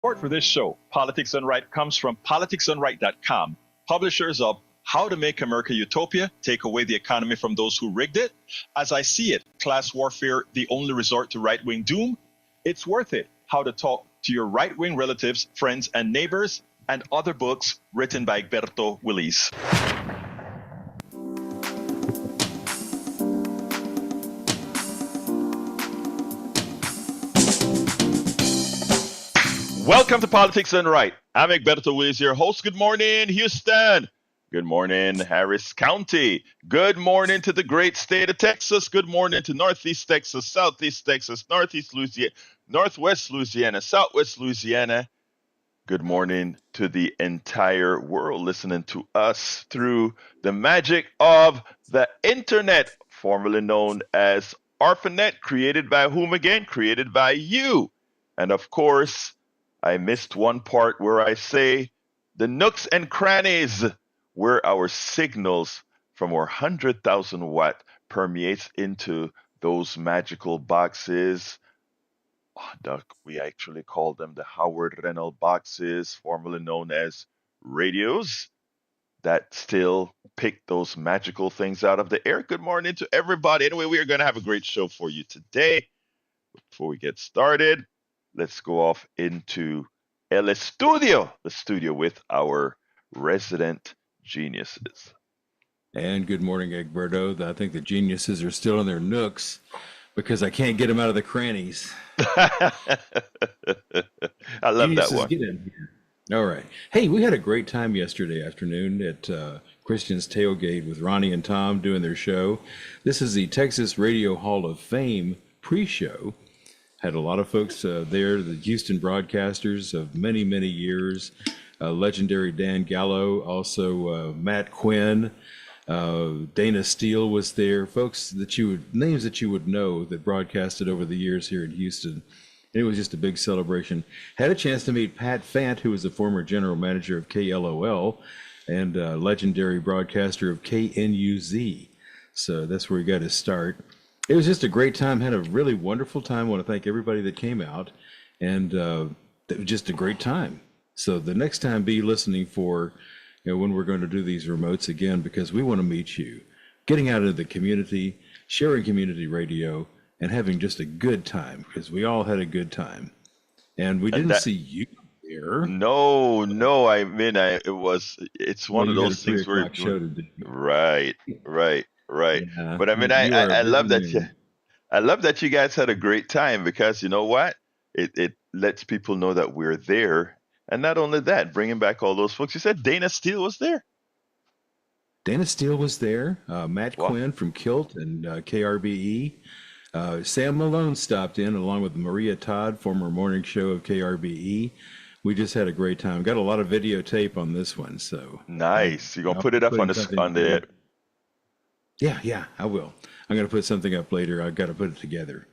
Support for this show, Politics Done Right, comes from politicsdoneright.com, publishers of How to Make America Utopia, Take Away the Economy from Those Who Rigged It, As I See It, Class Warfare, The Only Resort to Right-Wing Doom, It's Worth It, How to Talk to Your Right-Wing Relatives, Friends, and Neighbors, and other books written by Egberto Willis. Welcome to Politics Done Right. I'm Egberto Willis, your host. Good morning, Houston. Good morning, Harris County. Good morning to the great state of Texas. Good morning to Northeast Texas, Southeast Texas, Northeast Louisiana, Northwest Louisiana, Southwest Louisiana. Good morning to the entire world listening to us through the magic of the internet, formerly known as ARPANET, created by whom again? Created by you. And of course, I missed one part where I say the nooks and crannies where our signals from our 100,000 watt permeates into those magical boxes. Doc, we actually call them the Howard Reynolds boxes, formerly known as radios, that still pick those magical things out of the air. Good morning to everybody. Anyway, we are going to have a great show for you today. Before we get started, let's go off into El Studio, the studio with our resident geniuses. And good morning, Egberto. I think the geniuses are still in their nooks because I can't get them out of the crannies. I love Geniuses, that one. get in here. All right. Hey, we had a great time yesterday afternoon at Christian's Tailgate with Ronnie and Tom doing their show. This is the Texas Radio Hall of Fame pre-show. Had a lot of folks there, the Houston broadcasters of many, many years. Legendary Dan Gallo, also Matt Quinn, Dana Steele was there. Folks names that you would know that broadcasted over the years here in Houston. It was just a big celebration. Had a chance to meet Pat Fant, who was the former general manager of KLOL and legendary broadcaster of KNUZ. So that's where he got his start. It was just a great time. Had a really wonderful time. I want to thank everybody that came out, and it was just a great time. So the next time, be listening for, when we're going to do these remotes again, because we want to meet you, getting out into the community, sharing community radio, and having just a good time, because we all had a good time. And we didn't see you there. No. I mean, it's one of those things where, right. Yeah. But I mean, I love that. I love that you guys had a great time, because you know what? It lets people know that we're there. And not only that, bringing back all those folks. You said Dana Steele was there. Dana Steele was there. Matt Quinn from Kilt and KRBE. Sam Malone stopped in along with Maria Todd, former morning show of KRBE. We just had a great time. Got a lot of videotape on this one. So nice. You're gonna put it up on the. Yeah, I will. I'm gonna put something up later. I've got to put it together.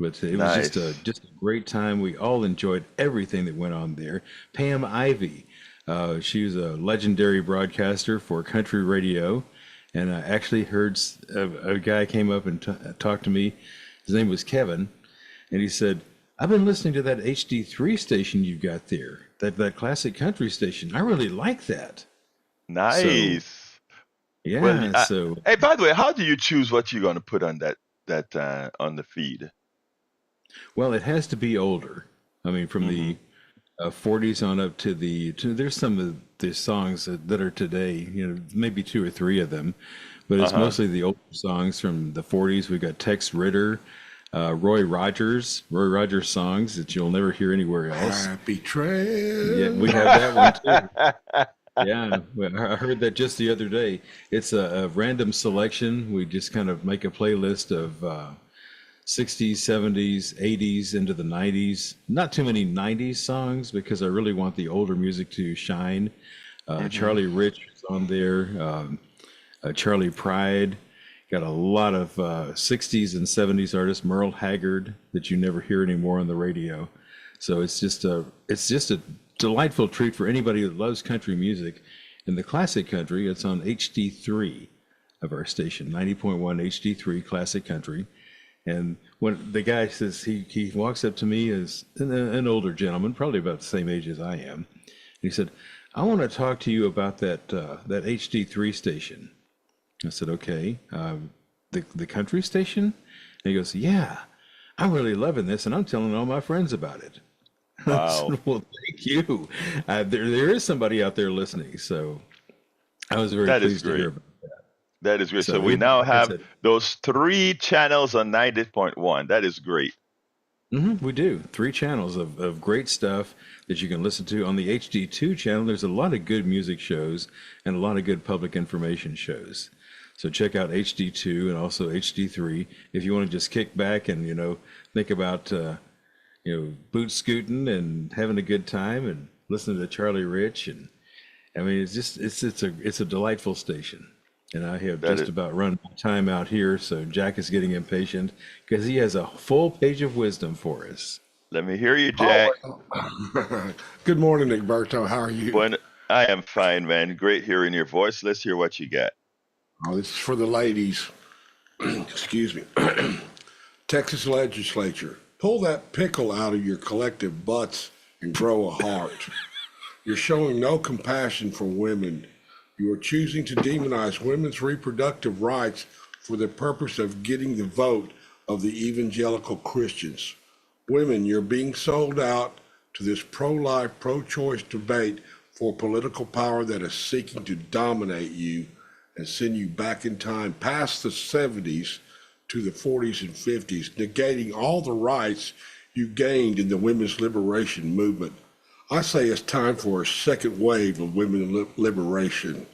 But it was just a great time. We all enjoyed everything that went on there. Pam Ivy, she was a legendary broadcaster for country radio, and I actually heard a guy came up and talked to me. His name was Kevin, and he said, "I've been listening to that HD3 station you've got there, that classic country station. I really like that." Nice. So, well, hey, by the way, how do you choose what you're going to put on that on the feed? Well, it has to be older. I mean, from the 40s on up to there's some of the songs that are today, maybe 2 or 3 of them, but it's mostly the older songs from the 40s. We've got Tex Ritter, Roy Rogers songs that you'll never hear anywhere else. Happy Trail. Yeah, we have that one too. Yeah, I heard that just the other day. It's a random selection. We just kind of make a playlist of 60s, 70s, 80s into the 90s. Not too many 90s songs because I really want the older music to shine. Charlie Rich is on there. Charlie Pride. Got a lot of 60s and 70s artists. Merle Haggard that you never hear anymore on the radio. So it's just a delightful treat for anybody that loves country music. In the classic country, it's on HD3 of our station, 90.1 HD3 Classic Country. And when the guy says, he walks up to me as an older gentleman, probably about the same age as I am. And he said, I want to talk to you about that HD3 station. I said, okay, the country station? And he goes, yeah, I'm really loving this, and I'm telling all my friends about it. I Wow. said, well, thank you. There is somebody out there listening, so I was very That is pleased to hear great. about that. That is great. So So we anyway, now like I have said, those three channels on 90.1. That is great. we do 3 channels of great stuff that you can listen to. On the HD2 channel, there's a lot of good music shows and a lot of good public information shows. So check out HD2 and also HD3 if you want to just kick back and, think about, boot scooting and having a good time and listening to Charlie Rich. And I mean, it's a delightful station. And I have That just is. about run my time out here, so Jack is getting impatient because he has a full page of wisdom for us. Let me hear you, Oh, Jack. well. Good morning, Egberto. How are you? When I am fine, man. Great hearing your voice. Let's hear what you got. Oh, this is for the ladies. Excuse me. Texas Legislature. Pull that pickle out of your collective butts and grow a heart. You're showing no compassion for women. You are choosing to demonize women's reproductive rights for the purpose of getting the vote of the evangelical Christians. Women, you're being sold out to this pro-life, pro-choice debate for political power that is seeking to dominate you and send you back in time past the 70s to the 40s and 50s, negating all the rights you gained in the women's liberation movement. I say it's time for a second wave of women's liberation.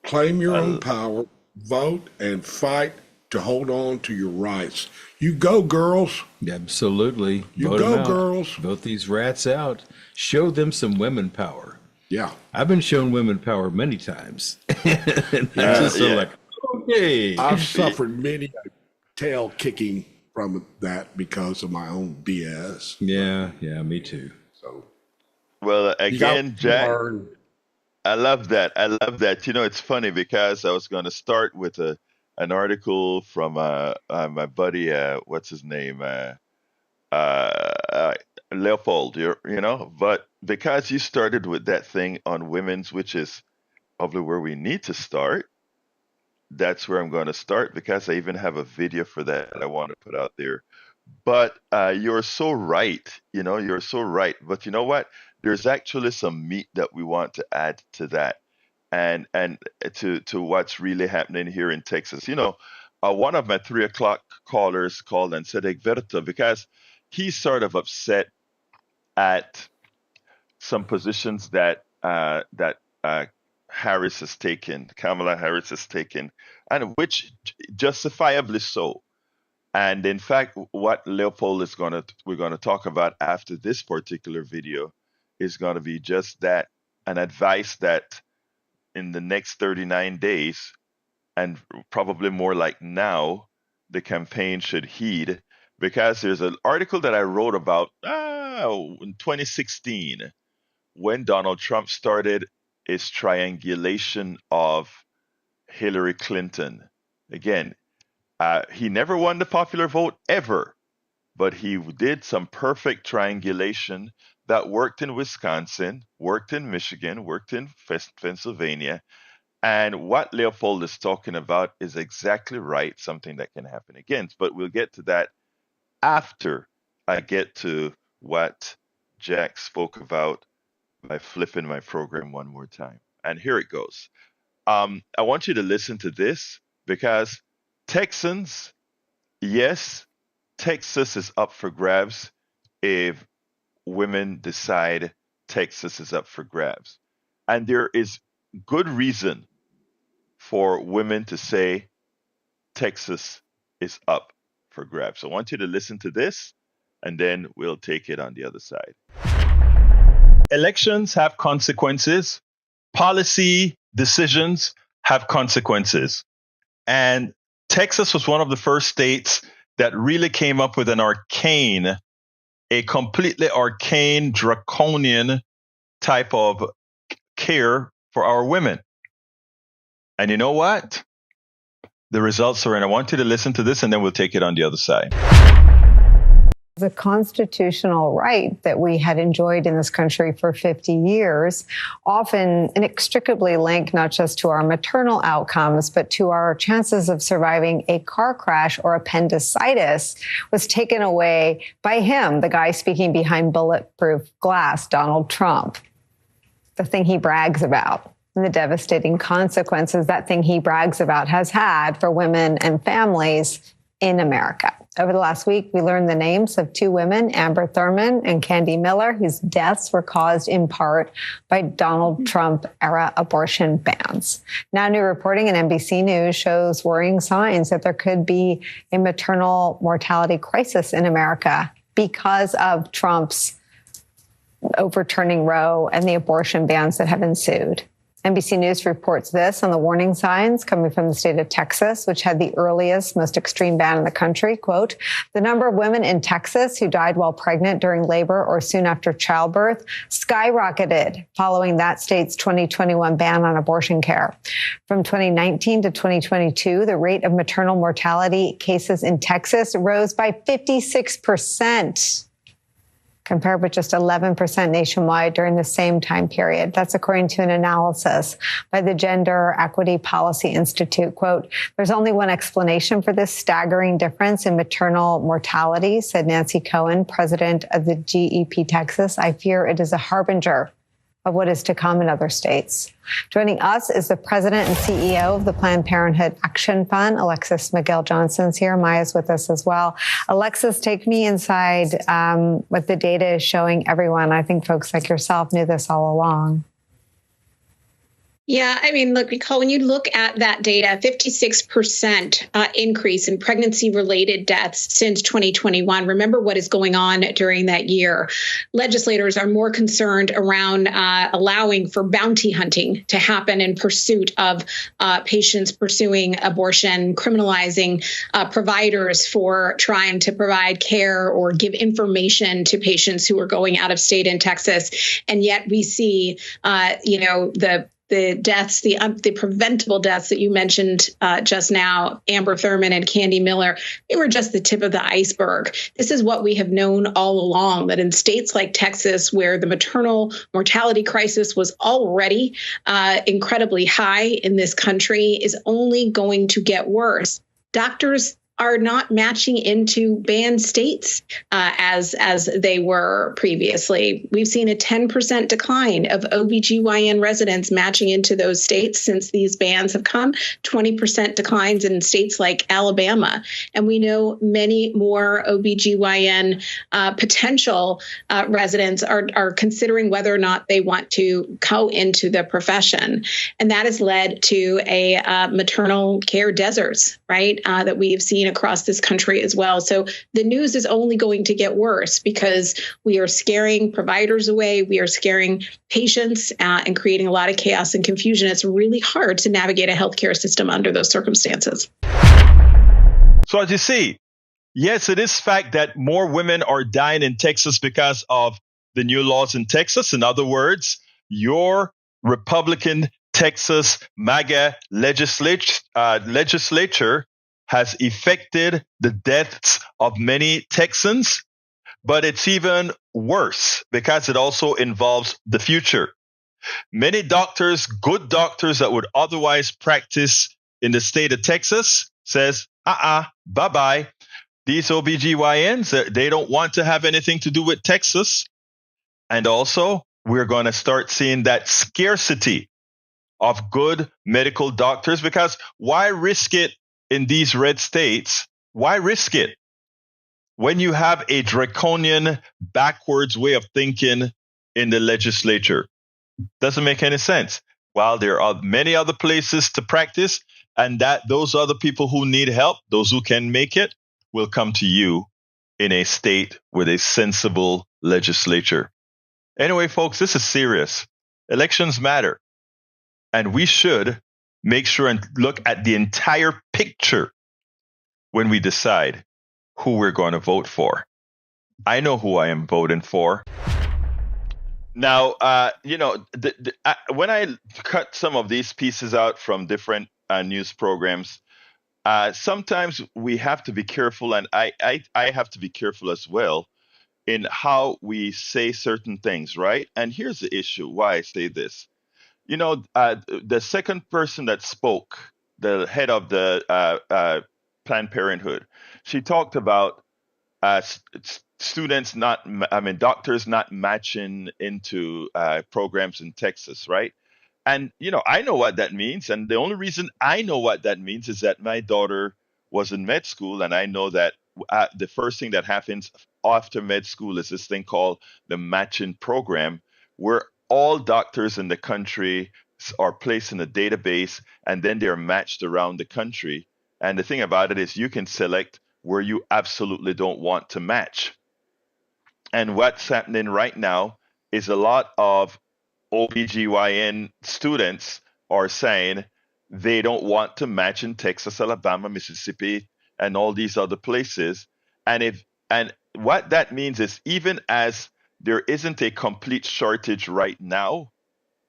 Claim your own I, power, vote, and fight to hold on to your rights. You go, girls. Absolutely. You Vote them go, out. girls. Vote these rats out. Show them some women power. Yeah. I've been shown women power many times. And I'm Yeah. just sort of yeah. like, okay. I've suffered many a tail kicking from that because of my own BS. Yeah, me too. So Well, you got again, to Jack, learn. I love that. I love that. It's funny because I was going to start with an article from my buddy, what's his name? Uh, Leopold, but because you started with that thing on women's, which is probably where we need to start, that's where I'm going to start because I even have a video for that I want to put out there. But you're so right. You're so right. But you know what? There's actually some meat that we want to add to that, and to what's really happening here in Texas. One of my 3 o'clock callers called and said, Egberto, because he's sort of upset at some positions that Harris has taken, Kamala Harris has taken, and which justifiably so. And in fact, what Leopold we're gonna talk about after this particular video is gonna be just that, an advice that in the next 39 days, and probably more like now, the campaign should heed, because there's an article that I wrote about in 2016 when Donald Trump started his triangulation of Hillary Clinton. Again, he never won the popular vote ever, but he did some perfect triangulation that worked in Wisconsin, worked in Michigan, worked in Pennsylvania. And what Leopold is talking about is exactly right, something that can happen again. But we'll get to that after I get to what Jack spoke about by flipping my program one more time. And here it goes. I want you to listen to this because Texans, yes, Texas is up for grabs if women decide Texas is up for grabs. And there is good reason for women to say Texas is up for grabs. So I want you to listen to this and then we'll take it on the other side. Elections have consequences, policy decisions have consequences. And Texas was one of the first states that really came up with a completely arcane, draconian type of care for our women. And you know what? the results are in. I want you to listen to this, and then we'll take it on the other side. The constitutional right that we had enjoyed in this country for 50 years, often inextricably linked not just to our maternal outcomes, but to our chances of surviving a car crash or appendicitis, was taken away by him, the guy speaking behind bulletproof glass, Donald Trump. The thing he brags about and the devastating consequences that thing he brags about has had for women and families in America. Over the last week, we learned the names of two women, Amber Thurman and Candy Miller, whose deaths were caused in part by Donald Trump-era abortion bans. Now, new reporting in NBC News shows worrying signs that there could be a maternal mortality crisis in America because of Trump's overturning Roe and the abortion bans that have ensued. NBC News reports this on the warning signs coming from the state of Texas, which had the earliest, most extreme ban in the country. Quote, the number of women in Texas who died while pregnant during labor or soon after childbirth skyrocketed following that state's 2021 ban on abortion care. From 2019 to 2022, the rate of maternal mortality cases in Texas rose by 56%. Compared with just 11% nationwide during the same time period. That's according to an analysis by the Gender Equity Policy Institute. Quote, there's only one explanation for this staggering difference in maternal mortality, said Nancy Cohen, president of the GEP Texas. I fear it is a harbinger of what is to come in other states. Joining us is the president and CEO of the Planned Parenthood Action Fund, Alexis Miguel Johnson's here. Maya's with us as well. Alexis, take me inside what the data is showing everyone. I think folks like yourself knew this all along. Yeah, I mean, look, Nicole, when you look at that data, 56% increase in pregnancy-related deaths since 2021. Remember what is going on during that year. Legislators are more concerned around allowing for bounty hunting to happen in pursuit of patients pursuing abortion, criminalizing providers for trying to provide care or give information to patients who are going out of state in Texas. And yet we see, the deaths, the preventable deaths that you mentioned just now, Amber Thurman and Candy Miller, they were just the tip of the iceberg. This is what we have known all along, that in states like Texas, where the maternal mortality crisis was already incredibly high in this country, is only going to get worse. Doctors are not matching into banned states as they were previously. We've seen a 10% decline of OBGYN residents matching into those states since these bans have come, 20% declines in states like Alabama. And we know many more OBGYN potential residents are considering whether or not they want to go into the profession. And that has led to a maternal care deserts, right, that we have seen across this country as well. So the news is only going to get worse because we are scaring providers away. We are scaring patients and creating a lot of chaos and confusion. It's really hard to navigate a healthcare system under those circumstances. So as you see, yes, it is fact that more women are dying in Texas because of the new laws in Texas. In other words, your Republican Texas MAGA legislature has affected the deaths of many Texans, but it's even worse because it also involves the future. Many doctors, good doctors that would otherwise practice in the state of Texas says, bye-bye. These OBGYNs, they don't want to have anything to do with Texas. And also, we're going to start seeing that scarcity of good medical doctors, because why risk it in these red states? Why risk it when you have a draconian, backwards way of thinking in the legislature? Doesn't make any sense. While there are many other places to practice, and that those other people who need help, those who can make it, will come to you in a state with a sensible legislature. Anyway, folks, this is serious. Elections matter. And we should make sure and look at the entire picture when we decide who we're going to vote for. I know who I am voting for. Now, when I cut some of these pieces out from different news programs, sometimes we have to be careful, and I have to be careful as well in how we say certain things, right? And here's the issue why I say this. The second person that spoke, the head of the Planned Parenthood, she talked about students not, I mean, doctors not matching into programs in Texas, right? And, I know what that means. And the only reason I know what that means is that my daughter was in med school. And I know that the first thing that happens after med school is this thing called the matching program, where all doctors in the country are placed in a database and then they're matched around the country. And the thing about it is you can select where you absolutely don't want to match. And what's happening right now is a lot of OBGYN students are saying they don't want to match in Texas, Alabama, Mississippi, and all these other places. And what that means is even as there isn't a complete shortage right now,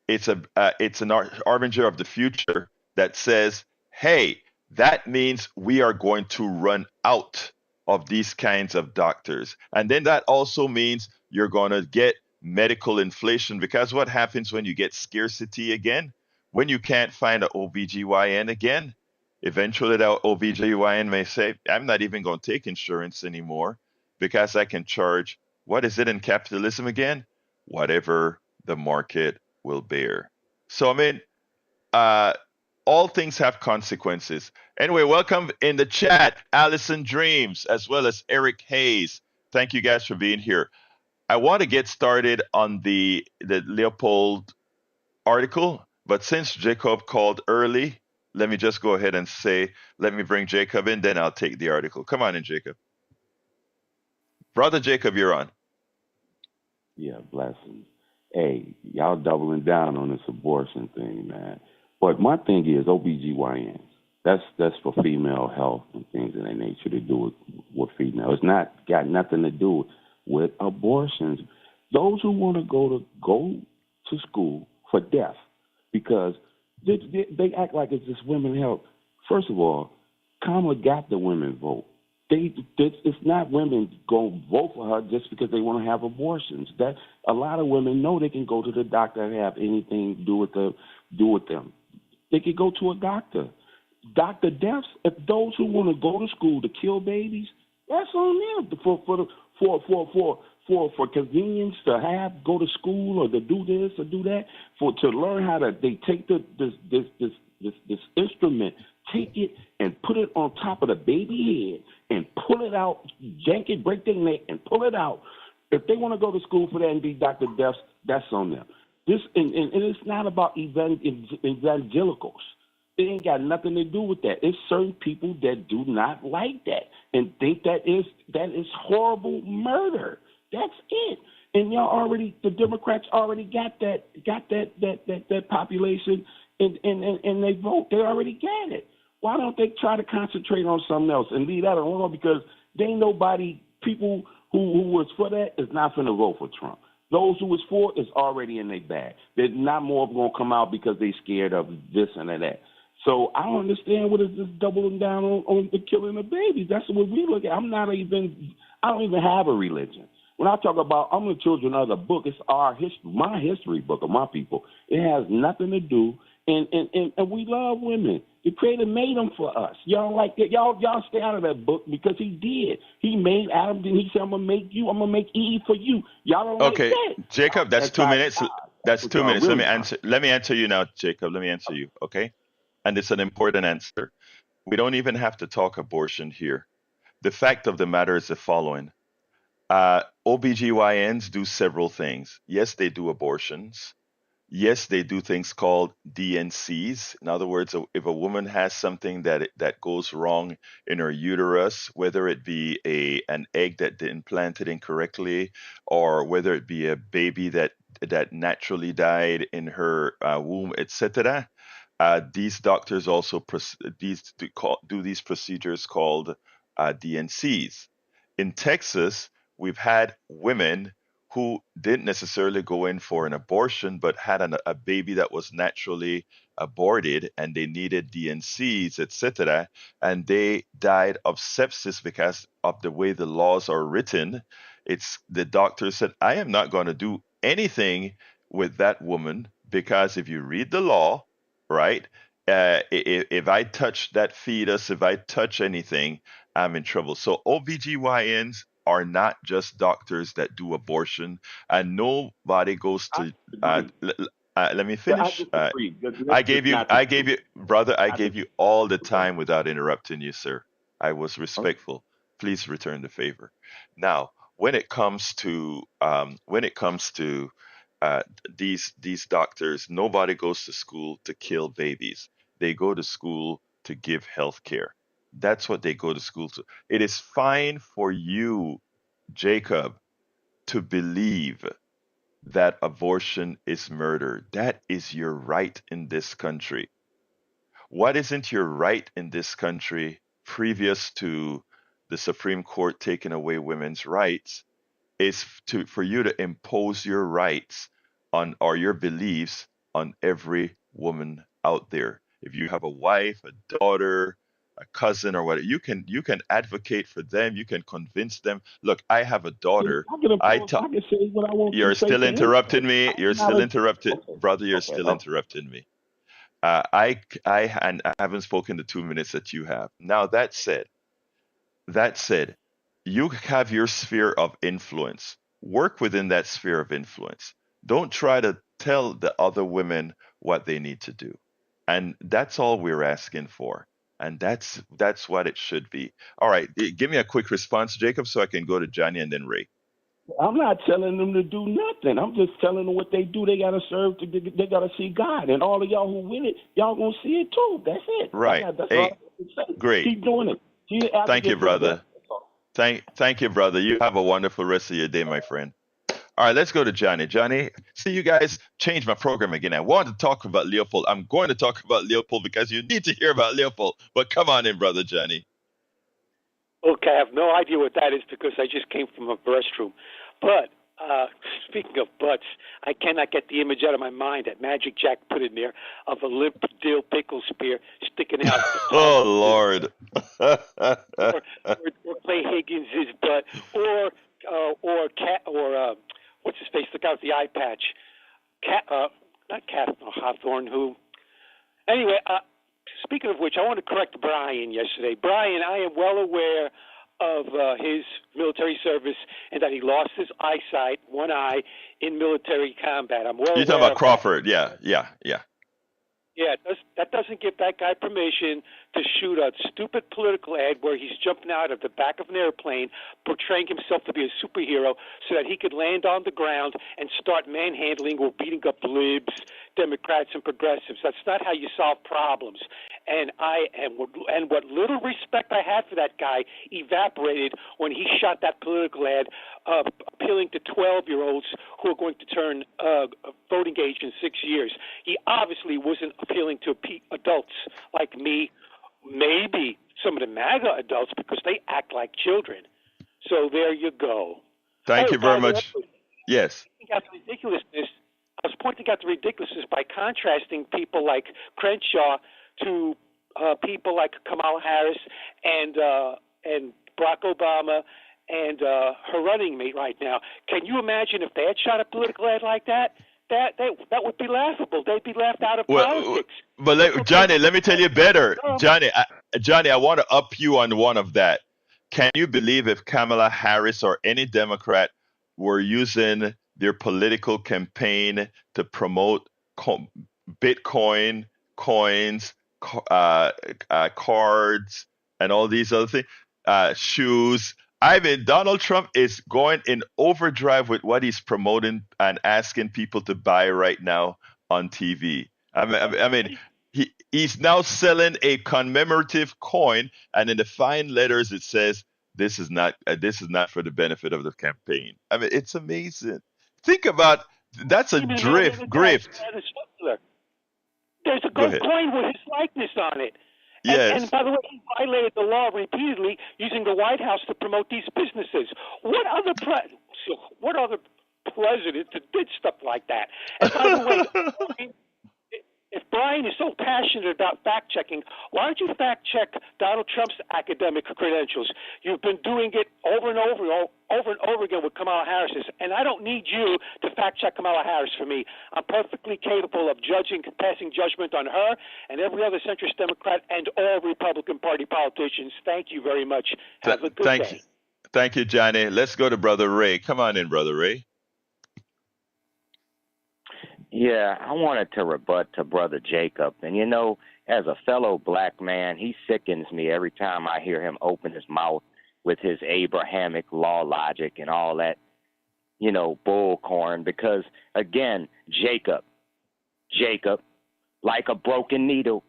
it's an harbinger of the future that says, hey, that means we are going to run out of these kinds of doctors. And then that also means you're going to get medical inflation, because what happens when you get scarcity again? When you can't find an OBGYN again, eventually that OBGYN may say, I'm not even going to take insurance anymore because I can charge, what is it in capitalism again? Whatever the market will bear. So, I mean, all things have consequences. Anyway, welcome in the chat, Allison Dreams, as well as Eric Hayes. Thank you guys for being here. I want to get started on the Leopold article, but since Jacob called early, let me just go ahead and say, let me bring Jacob in, then I'll take the article. Come on in, Jacob. Brother Jacob, you're on. Yeah, blessings. Hey, y'all doubling down on this abortion thing, man. But my thing is OBGYNs. That's for female health and things of that nature to do with female. It's not got nothing to do with abortions. Those who want to go to school for death, because they act like it's just women health. First of all, Kamala got the women vote. It's not women going to vote for her just because they want to have abortions. That a lot of women know they can go to the doctor and have anything to do with them. They could go to a doctor. Doctor deaths. If those who want to go to school to kill babies, that's on them for convenience to go to school or to do this or do that, to learn how to they take this instrument, take it and put it on top of the baby head and pull it out, yank it, break their neck and pull it out. If they want to go to school for that and be Dr. Deaths, that's on them. This and it's not about evangelicals. It ain't got nothing to do with that. It's certain people that do not like that and think that is horrible murder. That's it. And the Democrats already got that population and they vote. They already got it. Why don't they try to concentrate on something else and leave that alone? Because there ain't nobody, people who was for that is not going to vote for Trump. Those who was for it is already in their bag. There's not more going to come out because they scared of this and that. So I don't understand what is this doubling down on the killing of babies. That's what we look at. I don't even have a religion. When I talk about I'm the children of the book, it's my history book of my people. It has nothing to do, and we love women. The Creator made them for us. Y'all like that? Y'all stay out of that book because He did. He made Adam, and He said, "I'm gonna make you. I'm gonna make Eve for you." Y'all don't like that. Jacob, that's 2 minutes. That's 2 minutes. Let me answer you now, Jacob. Let me answer you, okay? And it's an important answer. We don't even have to talk abortion here. The fact of the matter is the following. OBGYNs do several things. Yes, they do abortions. Yes, they do things called DNCs. In other words, if a woman has something that goes wrong in her uterus, whether it be an egg that implanted incorrectly, or whether it be a baby that naturally died in her womb, etc., these doctors also do these procedures called DNCs. In Texas, we've had women who didn't necessarily go in for an abortion, but had a baby that was naturally aborted and they needed DNCs, etc. And they died of sepsis because of the way the laws are written. It's the doctor said, I am not going to do anything with that woman because if you read the law, right? If I touch that fetus, if I touch anything, I'm in trouble. So OBGYNs are not just doctors that do abortion, and nobody goes I to. disagree. Let me I finish. disagree. Let's just not I gave disagree. you, brother, I Not gave disagree. you all the Okay. time without interrupting you, sir. I was Okay. respectful. Please return the favor. Now, when it comes to uh, these doctors, nobody goes to school to kill babies. They go to school to give health care. That's what they go to school to. It is fine for you, Jacob, to believe that abortion is murder. That is your right in this country. What isn't your right in this country previous to the Supreme Court taking away women's rights is for you to impose your rights on or your beliefs on every woman out there. If you have a wife, a daughter, a cousin, or whatever, you can advocate for them. You can convince them. Look, I have a daughter. I can I impose. ta- I can say what I want to you're say still to interrupting anybody. me. You're I'm not still a. interrupted, Okay. brother. You're Okay. still Okay. interrupting me. And I haven't spoken the 2 minutes that you have. Now that said, you have your sphere of influence. Work within that sphere of influence. Don't try to tell the other women what they need to do. And that's all we're asking for. And that's what it should be. All right, give me a quick response, Jacob, so I can go to Johnny and then Ray. I'm not telling them to do nothing. I'm just telling them what they do. They gotta serve. They gotta see God, and all of y'all who win it, y'all gonna see it too. That's it. Right. That's all I Hey, have to say. great. Keep doing it. Keep Thank you, advocating for the best. brother. That's all. Thank you, brother. You have a wonderful rest of your day, my friend. All right, let's go to Johnny. Johnny, see, you guys changed my program again. I wanted to talk about Leopold. I'm going to talk about Leopold because you need to hear about Leopold. But come on in, brother Johnny. Okay, I have no idea what that is because I just came from a restroom. But speaking of butts, I cannot get the image out of my mind that Magic Jack put in there of a limp dill pickle spear sticking out the tongue. Oh, Lord. Or Clay Higgins' butt, or cat, or what's his face? Look out the eye patch. Cat, not Cat, no, Hawthorne. Who? Anyway, speaking of which, I want to correct Brian yesterday. Brian, I am well aware of his military service and that he lost his eyesight, one eye, in military combat. I'm well You're talking aware about of that. Crawford. Yeah. Yeah, that doesn't give that guy permission to shoot a stupid political ad where he's jumping out of the back of an airplane, portraying himself to be a superhero so that he could land on the ground and start manhandling or beating up libs, Democrats, and progressives. That's not how you solve problems. And what little respect I had for that guy evaporated when he shot that political ad appealing to 12-year-olds who are going to turn voting age in 6 years. He obviously wasn't appealing to adults like me, maybe some of the MAGA adults, because they act like children. So there you go. Thank you very much. Yes. I was pointing out the ridiculousness by contrasting people like Crenshaw to people like Kamala Harris and Barack Obama and her running mate right now. Can you imagine if they had shot a political ad like that? That would be laughable. They'd be laughed out of politics. But Johnny, let me tell you better. Johnny, I want to up you on one of that. Can you believe if Kamala Harris or any Democrat were using their political campaign to promote Bitcoin, coins, cards, and all these other things, shoes? I mean, Donald Trump is going in overdrive with what he's promoting and asking people to buy right now on TV. I mean, he's now selling a commemorative coin, and in the fine letters it says, "This is not for the benefit of the campaign." I mean, it's amazing. Think about that's a grift. There's a Go gold ahead. coin with his likeness on it. Yes. And by the way, he violated the law repeatedly using the White House to promote these businesses. What other presidents that did stuff like that. And by the way, if Brian is so passionate about fact checking, why don't you fact check Donald Trump's academic credentials? You've been doing it over and over again with Kamala Harris's, and I don't need you to fact check Kamala Harris for me. I'm perfectly capable of passing judgment on her and every other centrist Democrat and all Republican Party politicians. Thank you very much. Have a good day. Thank you, Johnny. Let's go to Brother Ray. Come on in, Brother Ray. Yeah, I wanted to rebut to Brother Jacob. And, you know, as a fellow black man, he sickens me every time I hear him open his mouth with his Abrahamic law logic and all that, you know, bullcorn. Because, again, Jacob, like a broken needle,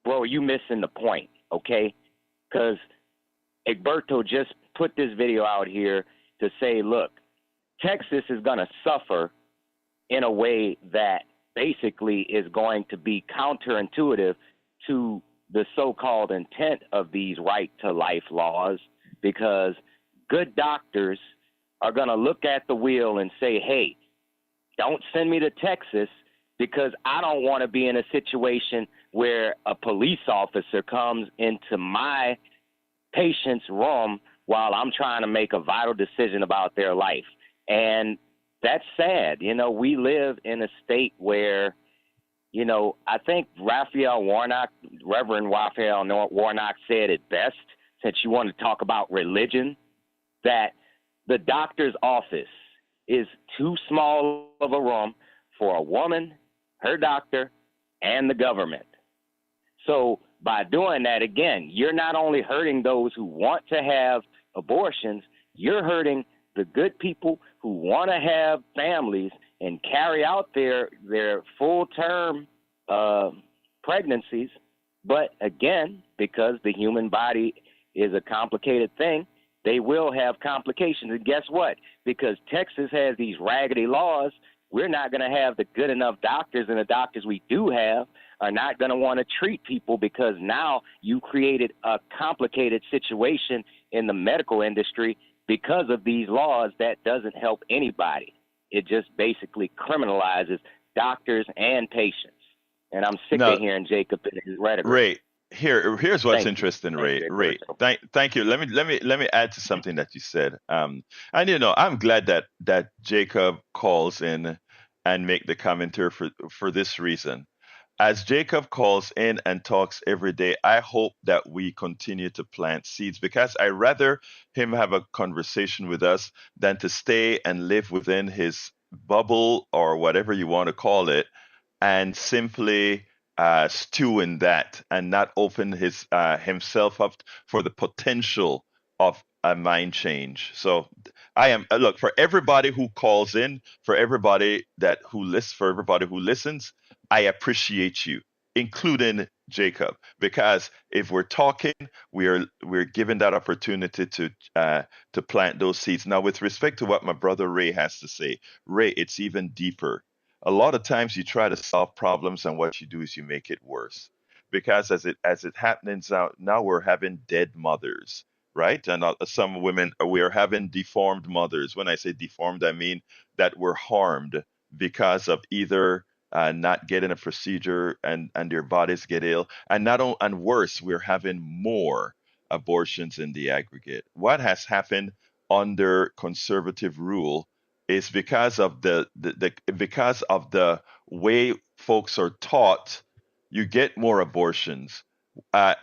bro, you missing the point, okay? Because Egberto just put this video out here to say, look, Texas is going to suffer in a way that basically is going to be counterintuitive to the so-called intent of these right-to-life laws, because good doctors are going to look at the wheel and say, hey, don't send me to Texas because I don't want to be in a situation where a police officer comes into my patient's room while I'm trying to make a vital decision about their life. And that's sad. You know, we live in a state where, you know, I think Reverend Raphael Warnock said it best, since you want to talk about religion, that the doctor's office is too small of a room for a woman, her doctor, and the government. So by doing that, again, you're not only hurting those who want to have abortions, you're hurting the good people who want to have families and carry out their full-term pregnancies. But again, because the human body is a complicated thing, they will have complications. And guess what? Because Texas has these raggedy laws, we're not going to have the good enough doctors, and the doctors we do have are not going to want to treat people, because now you created a complicated situation in the medical industry because of these laws that doesn't help anybody. It just basically criminalizes doctors and patients. And I'm sick of hearing Jacob and his rhetoric. Ray, here's what's interesting, Ray. Thank you. Let me add to something that you said. And you know, I'm glad that Jacob calls in and make the commentary for this reason. As Jacob calls in and talks every day, I hope that we continue to plant seeds, because I rather him have a conversation with us than to stay and live within his bubble, or whatever you want to call it, and simply stew in that and not open himself up for the potential of a mind change. So I am look, for everybody who calls in, for everybody who listens, I appreciate you, including Jacob, because if we're talking, we're given that opportunity to plant those seeds. Now, with respect to what my brother Ray has to say, Ray, it's even deeper. A lot of times you try to solve problems, and what you do is you make it worse, because as it happens now we're having dead mothers, right? And some women, we are having deformed mothers. When I say deformed, I mean that were harmed because of either not getting a procedure, and their bodies get ill, and worse, we're having more abortions in the aggregate. What has happened under conservative rule is because of the way folks are taught, you get more abortions.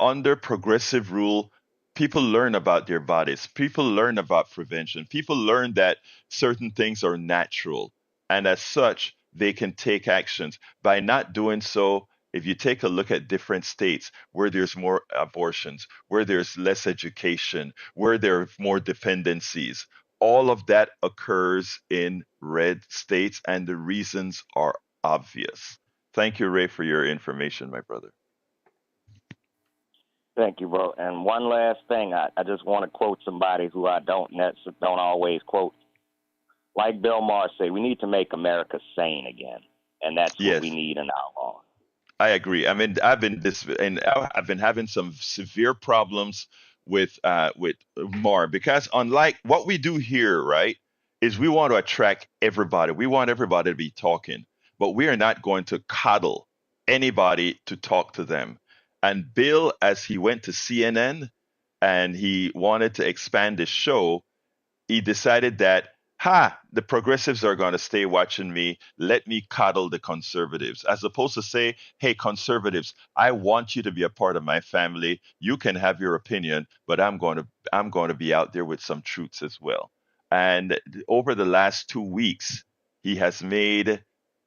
Under progressive rule, people learn about their bodies. People learn about prevention. People learn that certain things are natural, and as such, they can take actions. By not doing so, if you take a look at different states where there's more abortions, where there's less education, where there are more dependencies, all of that occurs in red states, and the reasons are obvious. Thank you, Ray, for your information, my brother. Thank you, bro. And one last thing, I just want to quote somebody who I don't always quote. Like Bill Maher said, we need to make America sane again, and that's what we need in our law. I agree. I mean, I've been having some severe problems with Mar, because unlike what we do here, right? is we want to attract everybody. We want everybody to be talking, but we are not going to coddle anybody to talk to them. And Bill, as he went to CNN and he wanted to expand his show, he decided that, the progressives are going to stay watching me. Let me coddle the conservatives, as opposed to say, hey, conservatives, I want you to be a part of my family. You can have your opinion, but I'm going to be out there with some truths as well. And over the last 2 weeks, he has made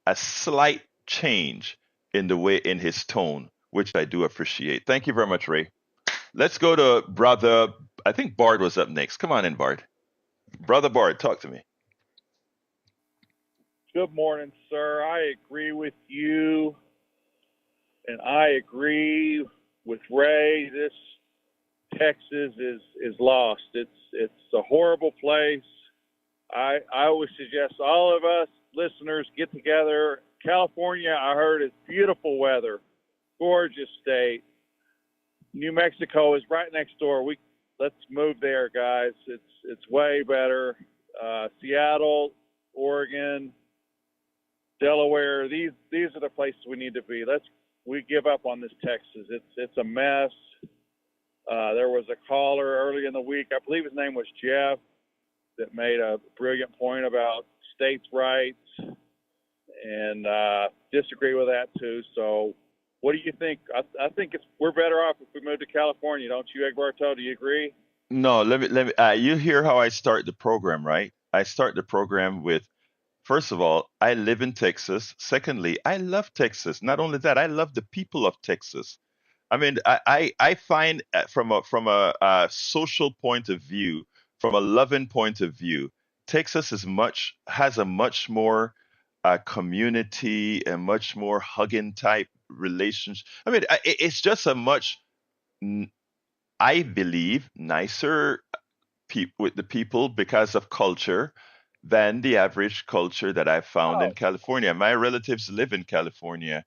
a slight change in the way in his tone, which I do appreciate. Thank you very much, Ray. Let's go to brother. I think Bard was up next. Come on in, Bard. Brother Bard, talk to me. Good morning, sir. I agree with you, and I agree with Ray. This Texas is lost. It's a horrible place. I always suggest all of us listeners get together. California, I heard, is beautiful weather, gorgeous state. New Mexico is right next door. Let's move there, guys. It's way better. Seattle, Oregon, Delaware. These are the places we need to be. We give up on this Texas. It's a mess. There was a caller early in the week, I believe his name was Jeff, that made a brilliant point about states' rights, and disagree with that too. So what do you think? I think we're better off if we move to California, don't you, Egberto? Do you agree? No, let me. You hear how I start the program, right? I start the program with, first of all, I live in Texas. Secondly, I love Texas. Not only that, I love the people of Texas. I mean, I find from a social point of view, from a loving point of view, Texas has a much more community, a much more hugging type relationship. I mean, it's just a much, I believe, nicer with the people because of culture than the average culture that I found in California. My relatives live in California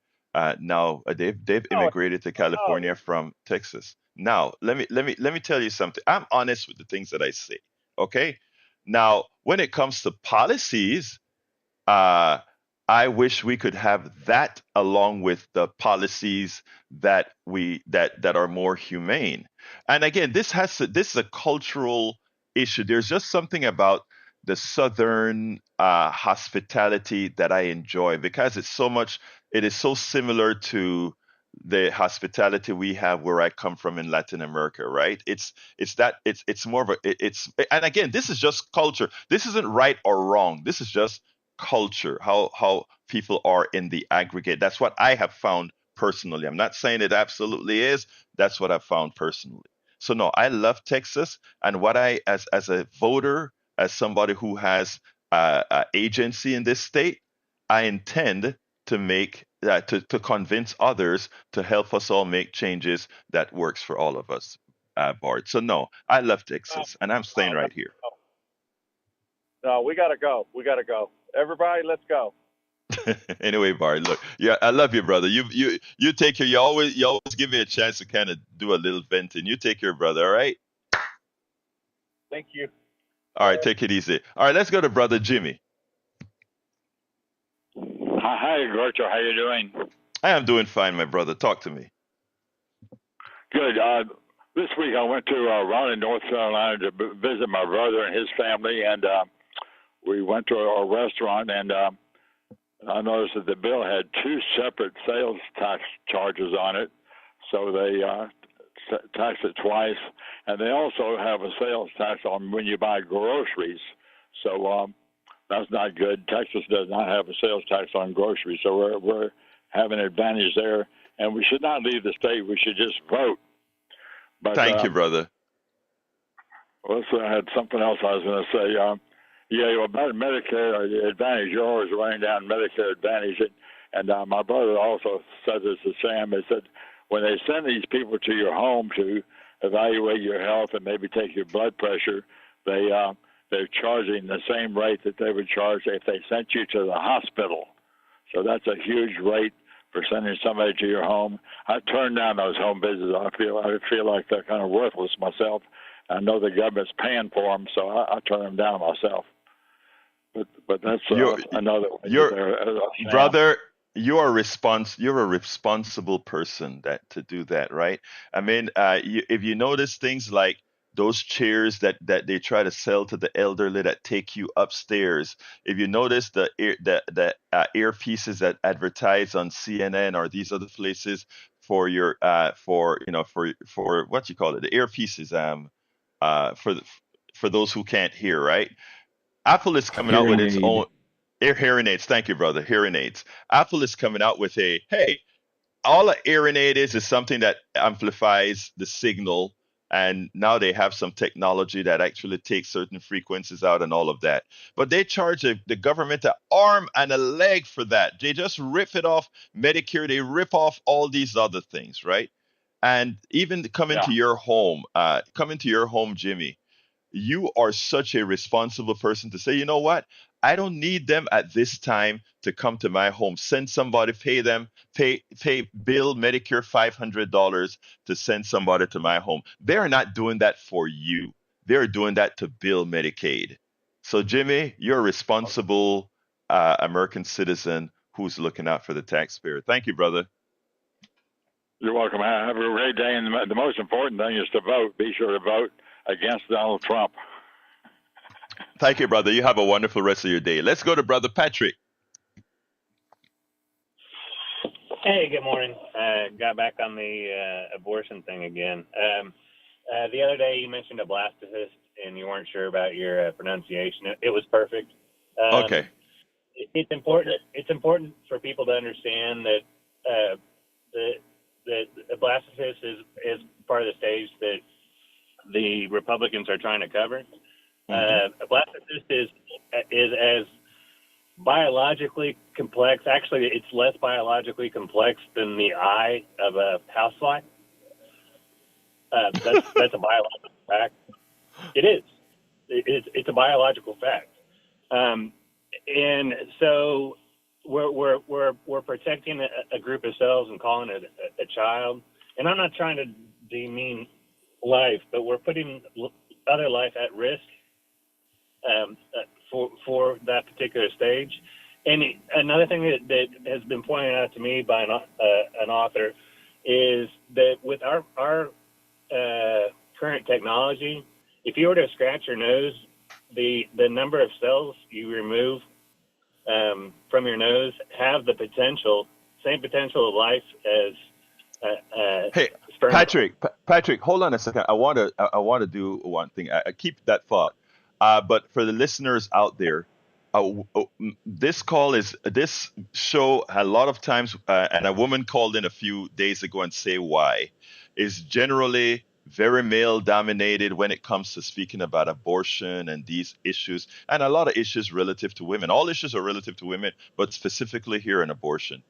now. They've immigrated to California from Texas. Now, let me tell you something. I'm honest with the things that I say. Okay. Now, when it comes to policies, uh, I wish we could have that along with the policies that are more humane. And again, this is a cultural issue. There's just something about the southern hospitality that I enjoy because it is so similar to the hospitality we have where I come from in Latin America, right? It's more of and again, this is just culture. This isn't right or wrong. This is just culture, how people are in the aggregate. That's what I have found personally. I'm not saying it absolutely is. That's what I've found personally. So no, I love Texas, and what I as a voter, as somebody who has agency in this state, I intend to make to convince others to help us all make changes that works for all of us, Bart. So no, I love Texas, and I'm staying right here. No, we gotta go. Everybody, let's go. Anyway, Bart, look, yeah, I love you, brother. You take care. You always give me a chance to kind of do a little venting. You take care, brother. All right. Thank you. All right, take it easy. All right, let's go to brother Jimmy. Hi, Groucho. How you doing? I am doing fine, my brother. Talk to me. Good. This week I went to Raleigh, North Carolina to visit my brother and his family, and we went to a restaurant, and I noticed that the bill had two separate sales tax charges on it, so they taxed it twice, and they also have a sales tax on when you buy groceries. So that's not good. Texas does not have a sales tax on groceries, so we're having an advantage there, and we should not leave the state. We should just vote. But, Thank you, brother. I had something else I was going to say. About Medicare Advantage, you're always running down Medicare Advantage. And my brother also said this to Sam. He said, when they send these people to your home to evaluate your health and maybe take your blood pressure, they're charging the same rate that they would charge if they sent you to the hospital. So that's a huge rate for sending somebody to your home. I turn down those home visits. I feel like they're kind of worthless myself. I know the government's paying for them, so I turn them down myself. but that's You're another you're sham. brother. You're a responsible person to do that, right? I mean, if you notice things like those chairs that they try to sell to the elderly that take you upstairs, if you notice the earpieces that advertise on CNN or these other places for your for what you call it, the earpieces, for for those who can't hear, right? Apple is coming out with Hearing its own aid. hearing aids. Thank you, brother. Hearing aids. Apple is coming out with a hey, all a hearing aid is something that amplifies the signal, and now they have some technology that actually takes certain frequencies out and all of that. But they charge the government an arm and a leg for that. They just rip it off Medicare. They rip off all these other things, right? And even Yeah. come into your home, Jimmy, you are such a responsible person to say, you know what? I don't need them at this time to come to my home. Send somebody, pay them, bill Medicare $500 to send somebody to my home. They're not doing that for you. They're doing that to bill Medicaid. So, Jimmy, you're a responsible American citizen who's looking out for the taxpayer. Thank you, brother. You're welcome. Have a great day. And the most important thing is to vote. Be sure to vote against Donald Trump. Thank you, brother. You have a wonderful rest of your day. Let's go to brother Patrick. Hey, good morning. Got back on the abortion thing again. The other day you mentioned a blasphemist and you weren't sure about your pronunciation. It was perfect. Okay. It's important. It's important for people to understand that the blasphemist is part of the stage that the Republicans are trying to cover. A blasphemist is as biologically complex. Actually, it's less biologically complex than the eye of a housefly. That's a biological fact. It is. It's a biological fact. And so we're protecting a group of cells and calling it a child. And I'm not trying to demean life, but we're putting other life at risk for that particular stage. And another thing that has been pointed out to me by an author is that with our current technology, if you were to scratch your nose, the number of cells you remove from your nose have the same potential of life as Hey, sperm. Patrick, hold on a second. I want to do one thing. I keep that thought. But for the listeners out there, this show a lot of times, and a woman called in a few days ago and say why, is generally very male dominated when it comes to speaking about abortion and these issues, and a lot of issues relative to women. All issues are relative to women, but specifically here in abortion.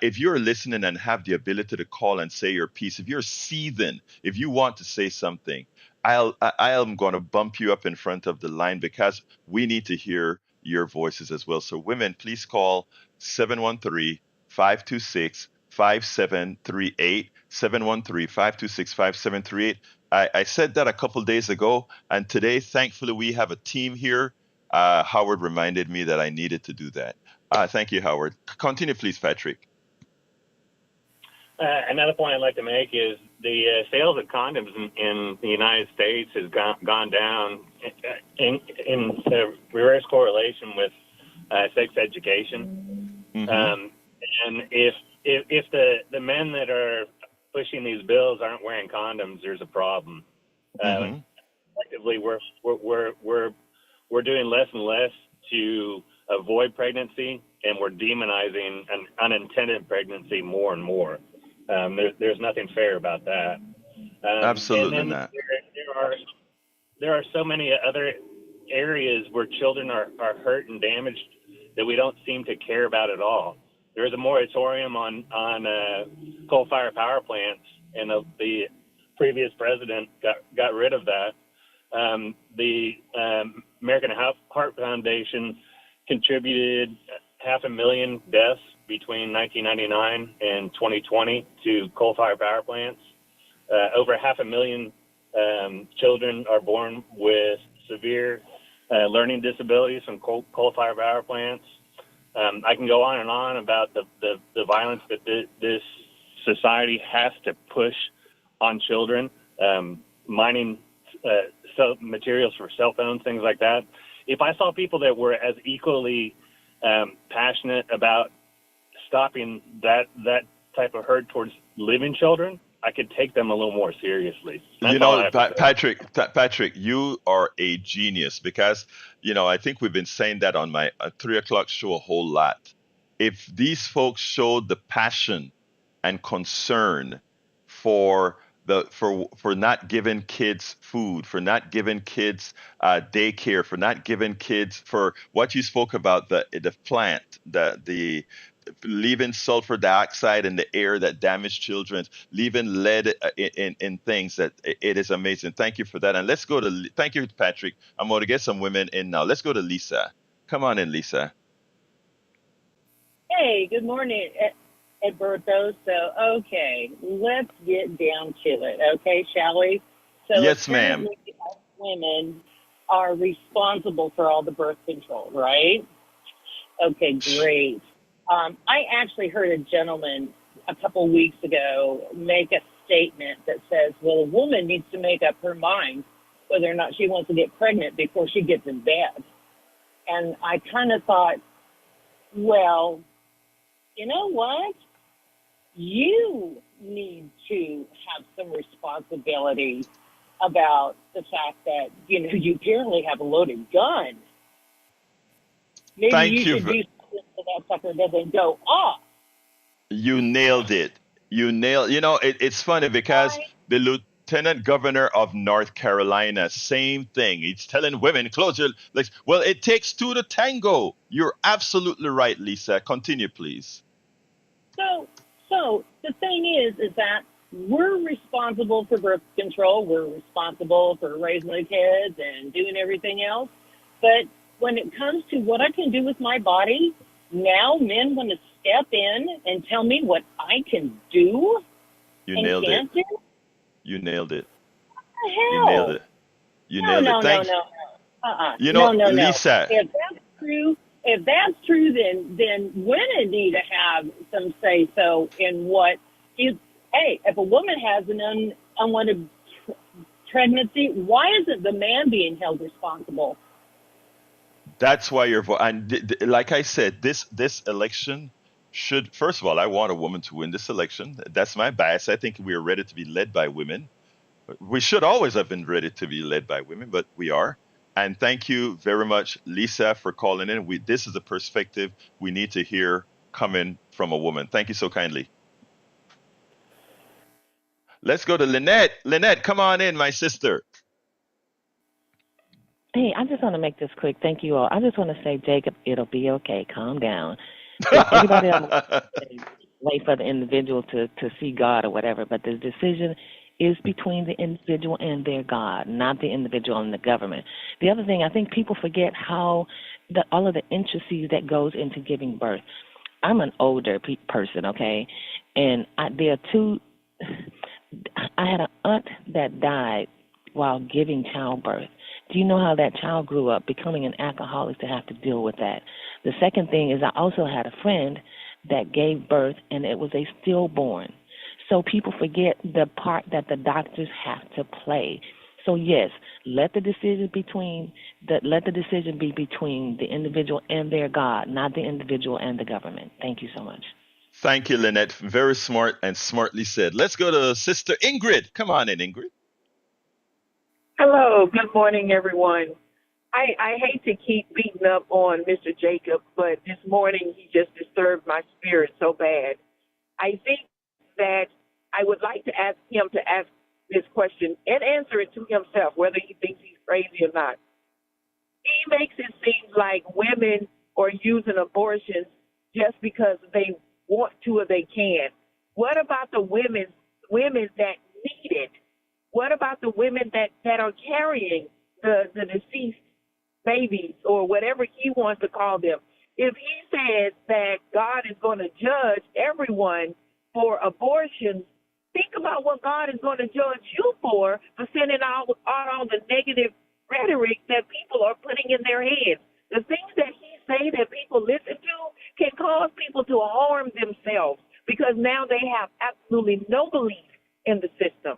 If you're listening and have the ability to call and say your piece, if you're seething, if you want to say something, I am going to bump you up in front of the line because we need to hear your voices as well. So women, please call 713-526-5738, 713-526-5738. I said that a couple days ago, and today, thankfully, we have a team here. Howard reminded me that I needed to do that. Thank you, Howard. Continue, please, Patrick. Another point I'd like to make is the sales of condoms in the United States has gone down in reverse correlation with sex education. Mm-hmm. And if the men that are pushing these bills aren't wearing condoms, there's a problem. Effectively, we're doing less and less to avoid pregnancy, and we're demonizing an unintended pregnancy more and more. There's nothing fair about that. Absolutely and then not. There are so many other areas where children are hurt and damaged that we don't seem to care about at all. There's a moratorium on coal-fired power plants, and the previous president got rid of that. The American Heart Foundation contributed 500,000 deaths between 1999 and 2020 to coal-fired power plants. Over 500,000 children are born with severe learning disabilities from coal-fired power plants. I can go on and on about the violence that this society has to push on children, mining materials for cell phones, things like that. If I saw people that were as equally passionate about stopping that type of hurt towards living children, I could take them a little more seriously. Patrick, you are a genius because, I think we've been saying that on my 3 o'clock show a whole lot. If these folks showed the passion and concern for not giving kids food, for not giving kids daycare, for not giving kids, for what you spoke about, the plant, the leaving sulfur dioxide in the air that damage children, leaving lead in things, that it is amazing. Thank you for that. And thank you, Patrick. I'm going to get some women in now. Let's go to Lisa. Come on in, Lisa. Hey, good morning, Edberto. So, okay, let's get down to it, okay, shall we? So yes, ma'am. Women are responsible for all the birth control, right? Okay, great. I actually heard a gentleman a couple weeks ago make a statement that says, well, a woman needs to make up her mind whether or not she wants to get pregnant before she gets in bed. And I kind of thought, well, you know what? You need to have some responsibility about the fact that, you apparently have a loaded gun. Maybe you should do something so that sucker doesn't go off. You nailed it. It's funny because the lieutenant governor of North Carolina, same thing. He's telling women, close your legs. Well, it takes two to tango. You're absolutely right, Lisa. Continue, please. So the thing is that we're responsible for birth control. We're responsible for raising the kids and doing everything else. But when it comes to what I can do with my body, now men want to step in and tell me what I can do. You nailed it. You nailed it. What the hell? You nailed it. You nailed it. Thanks. No. Lisa. If that's true, then women need to have some say so in what is. Hey, if a woman has an unwanted pregnancy, why isn't the man being held responsible? That's why and like I said, this election should, first of all, I want a woman to win this election. That's my bias. I think we are ready to be led by women. We should always have been ready to be led by women, but we are. And thank you very much, Lisa, for calling in. This is a perspective we need to hear coming from a woman. Thank you so kindly. Let's go to Lynette. Lynette, come on in, my sister. Hey, I just want to make this quick. Thank you all. I just want to say, Jacob, it'll be okay. Calm down. Everybody else wait for the individual to see God or whatever, but the decision is between the individual and their God, not the individual and the government. The other thing, I think people forget how all of the intricacies that goes into giving birth. I'm an older person, okay, and there are two. I had an aunt that died while giving childbirth. Do you know how that child grew up becoming an alcoholic to have to deal with that? The second thing is I also had a friend that gave birth, and it was a stillborn. So people forget the part that the doctors have to play. So yes, let the decision be between the individual and their God, not the individual and the government. Thank you so much. Thank you, Lynette. Very smart and smartly said. Let's go to Sister Ingrid. Come on in, Ingrid. Hello. Good morning, everyone. I hate to keep beating up on Mr. Jacob, but this morning he just disturbed my spirit so bad. I think that I would like to ask him to ask this question and answer it to himself, whether he thinks he's crazy or not. He makes it seem like women are using abortions just because they want to or they can. What about the women that need it? What about the women that are carrying the deceased babies or whatever he wants to call them? If he says that God is going to judge everyone for abortions, think about what God is going to judge you for sending out all the negative rhetoric that people are putting in their heads. The things that he say that people listen to can cause people to harm themselves because now they have absolutely no belief in the system.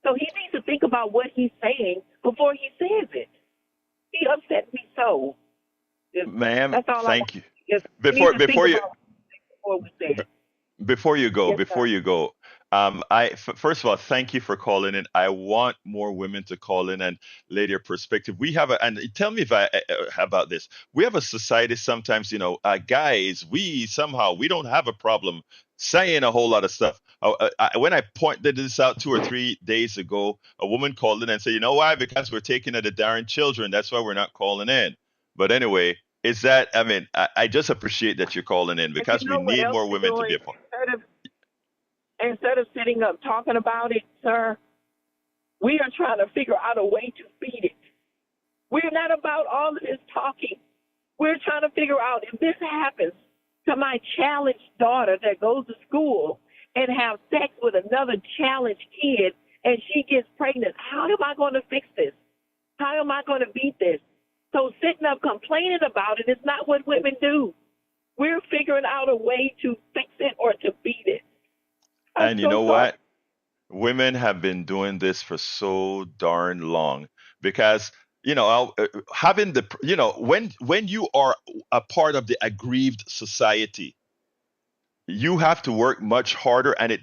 So he needs to think about what he's saying before he says it. He upset me so. Ma'am, That's all thank you. Just Before need to think before you about before we say it. before you go, Yes, before sir. you go, first of all, thank you for calling in. I want more women to call in and lay their perspective. We have and tell me if about this. We have a society sometimes, guys, we don't have a problem saying a whole lot of stuff. When I pointed this out 2 or 3 days ago, a woman called in and said, "You know why? Because we're taking at the darn children. That's why we're not calling in." But anyway, is that? I mean, I just appreciate that you're calling in And you because we know what need else more we're women to be doing? a part. Instead of sitting up talking about it, sir, we are trying to figure out a way to feed it. We're not about all of this talking. We're trying to figure out if this happens to my challenged daughter that goes to school and have sex with another challenged kid and she gets pregnant, how am I going to fix this? How am I going to beat this? So sitting up complaining about it is not what women do. We're figuring out a way to fix it or to beat it. I'm And you so know sorry. what? Women have been doing this for so darn long because having the when you are a part of the aggrieved society, you have to work much harder, and it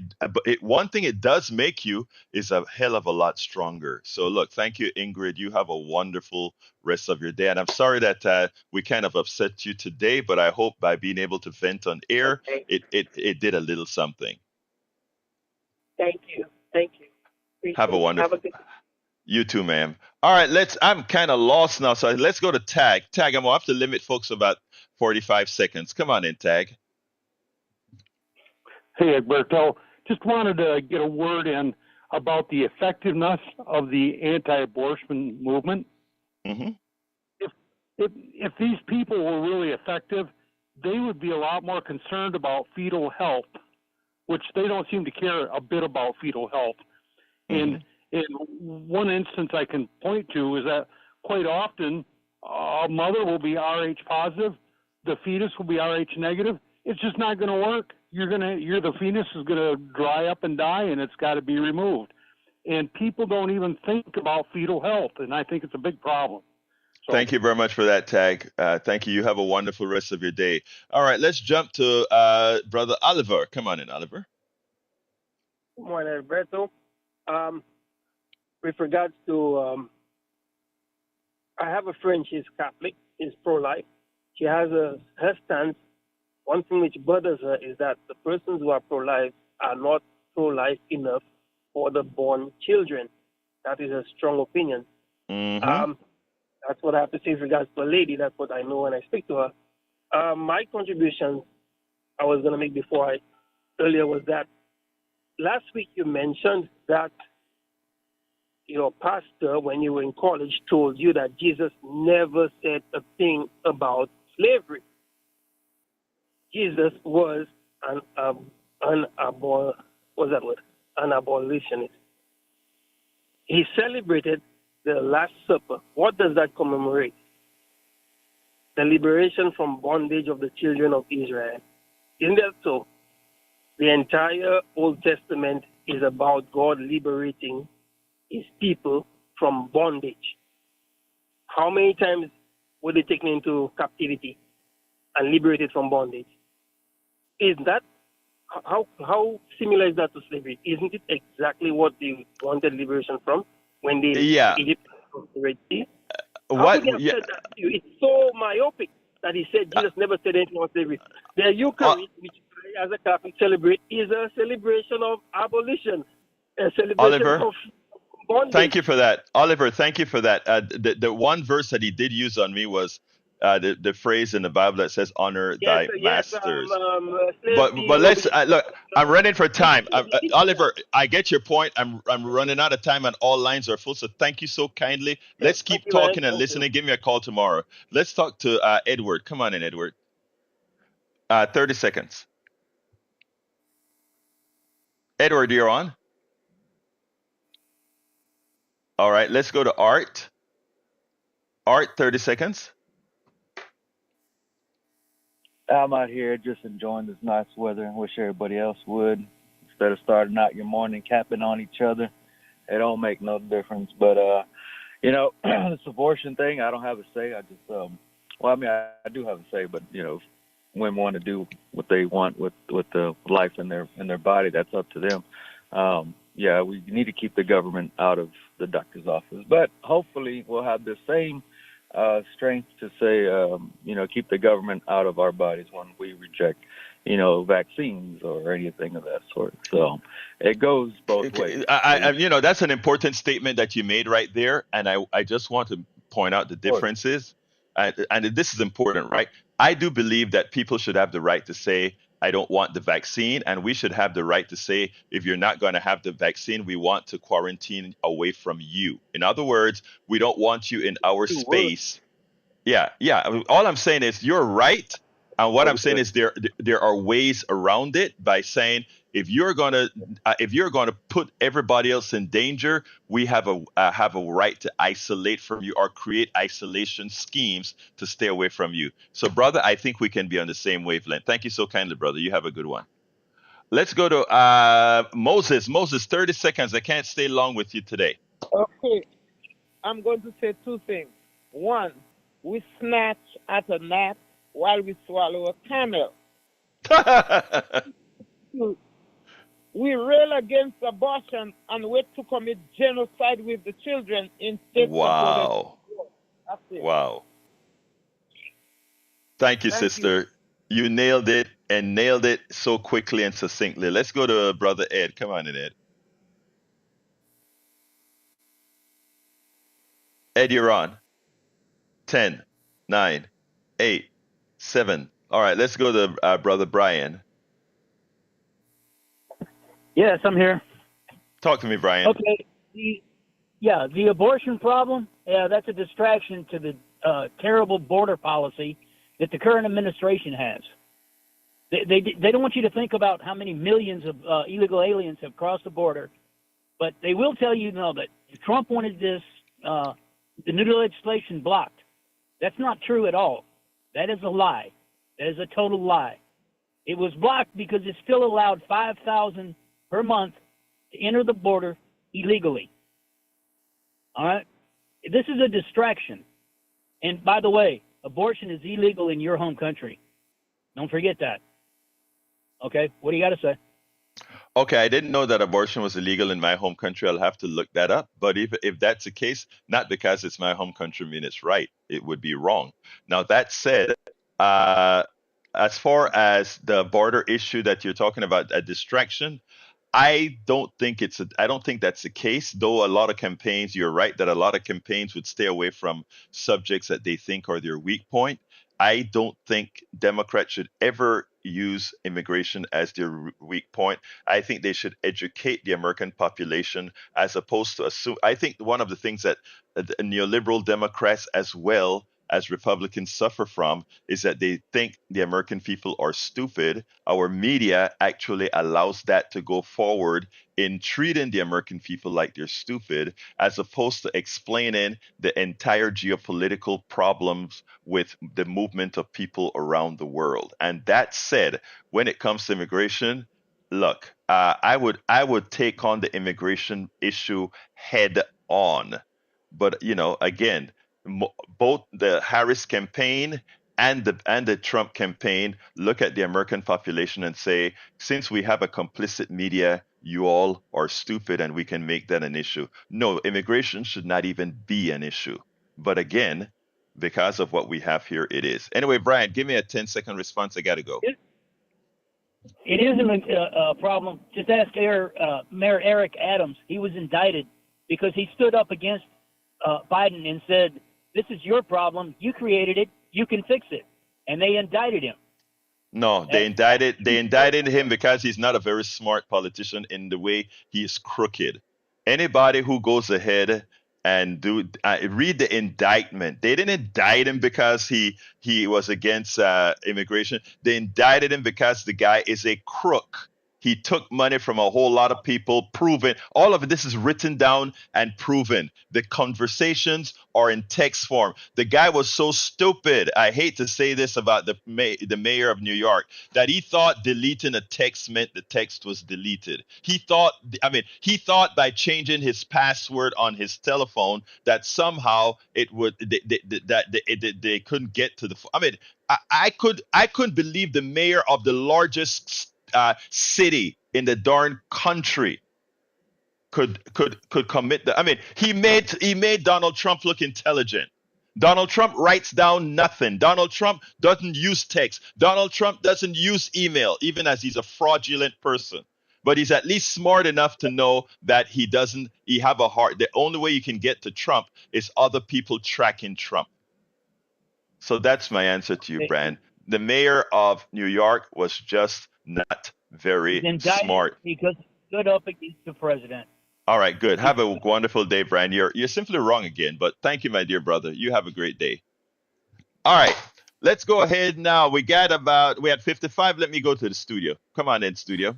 one thing it does make you is a hell of a lot stronger. So look, thank you, Ingrid. You have a wonderful rest of your day, and I'm sorry that we kind of upset you today, but I hope by being able to vent on air, Okay. it did a little something. Thank you. Thank you. Have a Appreciate it. Have a wonderful. good You too, ma'am. All right, I'm kind of lost now, so let's go to Tag. Tag, I'm gonna have to limit folks about 45 seconds. Come on in, Tag. Hey, Egberto. Just wanted to get a word in about the effectiveness of the anti-abortion movement. Hmm. If these people were really effective, they would be a lot more concerned about fetal health, which they don't seem to care a bit about fetal health. And in one instance I can point to is that quite often a mother will be Rh positive, the fetus will be Rh negative. It's just not going to work. The fetus is going to dry up and die, and it's got to be removed. And people don't even think about fetal health, and I think it's a big problem. So, Thank you very much for that, Tag. Thank you. You have a wonderful rest of your day. All right, let's jump to Brother Oliver. Come on in, Oliver. Good morning, Alberto. With regards to, I have a friend, she's Catholic, she's pro-life. She has her stance. One thing which bothers her is that the persons who are pro-life are not pro-life enough for the born children. That is a strong opinion. Mm-hmm. That's what I have to say with regards to a lady. That's what I know when I speak to her. My contribution I was going to make earlier was that last week you mentioned that your pastor, when you were in college, told you that Jesus never said a thing about slavery. Jesus was an abolitionist. He celebrated the Last Supper. What does that commemorate? The liberation from bondage of the children of Israel. Isn't that so? The entire Old Testament is about God liberating his people from bondage. How many times were they taken into captivity and liberated from bondage? Is that how similar is that to slavery? Isn't it exactly what they wanted liberation from when they Egypt crossed the Red Sea? How could he have said that to you? It's so myopic that he said Jesus never said anything about slavery. The Eucharist, which I, as a Catholic celebrate, is a celebration of abolition, a celebration Oliver, of bondage. thank you for that. Oliver, thank you for that. The one verse that he did use on me was the phrase in the Bible that says, "Honor thy masters." But let's look. I'm running for time. Oliver, I get your point. I'm running out of time, and all lines are full. So thank you so kindly. Let's keep talking and listening. Give me a call tomorrow. Let's talk to Edward. Come on in, Edward. 30 seconds. Edward, you're on. All right. Let's go to Art. Art, 30 seconds. I'm out here just enjoying this nice weather and wish everybody else would. Instead of starting out your morning capping on each other, it don't make no difference. But, this abortion thing, I don't have a say. I just, I do have a say, but, women want to do what they want with the life in their body. That's up to them. We need to keep the government out of the doctor's office. But hopefully we'll have the same strength to say, keep the government out of our bodies when we reject, vaccines or anything of that sort. So it goes both ways. That's an important statement that you made right there. And I just want to point out the differences. And this is important, right? I do believe that people should have the right to say, I don't want the vaccine. And we should have the right to say, if you're not going to have the vaccine, we want to quarantine away from you. In other words, we don't want you in our space. Yeah. All I'm saying is you're right. And what I'm saying is there are ways around it by saying, if you're going to put everybody else in danger, we have a right to isolate from you or create isolation schemes to stay away from you. So, brother, I think we can be on the same wavelength. Thank you so kindly, brother. You have a good one. Let's go to Moses. Moses, 30 seconds. I can't stay long with you today. Okay. I'm going to say two things. One, we snatch at a gnat while we swallow a camel. Two, we rail against abortion and wait to commit genocide with the children instead. Wow. Wow. Thank you, sister. You nailed it and nailed it so quickly and succinctly. Let's go to Brother Ed. Come on in, Ed. Ed, you're on. 10, 9, 8, 7. All right, let's go to Brother Brian. Yes, I'm here. Talk to me, Brian. Okay. The abortion problem, that's a distraction to the terrible border policy that the current administration has. They don't want you to think about how many millions of illegal aliens have crossed the border, but they will tell you that Trump wanted this, the new legislation blocked. That's not true at all. That is a lie. That is a total lie. It was blocked because it still allowed 5,000 per month to enter the border illegally. All right? This is a distraction. And by the way, abortion is illegal in your home country. Don't forget that. Okay? What do you got to say? Okay, I didn't know that abortion was illegal in my home country. I'll have to look that up. But if that's the case, not because it's my home country mean it's right. It would be wrong. Now, that said, as far as the border issue that you're talking about, a distraction, I don't think that's the case, though a lot of campaigns, you're right, that a lot of campaigns would stay away from subjects that they think are their weak point. I don't think Democrats should ever use immigration as their weak point. I think they should educate the American population as opposed to assume. I think one of the things that neoliberal Democrats as well as Republicans suffer from is that they think the American people are stupid. Our media actually allows that to go forward in treating the American people like they're stupid, as opposed to explaining the entire geopolitical problems with the movement of people around the world. And that said, when it comes to immigration, look, I would take on the immigration issue head on. But, again, both the Harris campaign and the Trump campaign look at the American population and say, since we have a complicit media, you all are stupid and we can make that an issue. No, immigration should not even be an issue. But again, because of what we have here, it is. Anyway, Brian, give me a 10-second response. I got to go. It isn't a problem. Just ask Mayor Eric Adams. He was indicted because he stood up against Biden and said, this is your problem. You created it. You can fix it. And they indicted him. No, they indicted him because he's not a very smart politician in the way he is crooked. Anybody who goes ahead and read the indictment. They didn't indict him because he was against immigration. They indicted him because the guy is a crook. He took money from a whole lot of people, proven. All of this is written down and proven. The conversations are in text form. The guy was so stupid. I hate to say this about the mayor of New York, that he thought deleting a text meant the text was deleted. He thought by changing his password on his telephone that somehow it would they couldn't get to the. I couldn't believe the mayor of the largest city in the darn country could commit that. He made Donald Trump look intelligent. Donald Trump writes down nothing. Donald Trump doesn't use text. Donald Trump doesn't use email, even as he's a fraudulent person. But he's at least smart enough to know that he have a heart. The only way you can get to Trump is other people tracking Trump. So that's my answer to you, Brand. The mayor of New York was just not very smart. Because he stood up against the president. All right, good. Have a wonderful day, Brian. You're simply wrong again, but thank you, my dear brother. You have a great day. All right, let's go ahead now. We had 55. Let me go to the studio. Come on in, studio.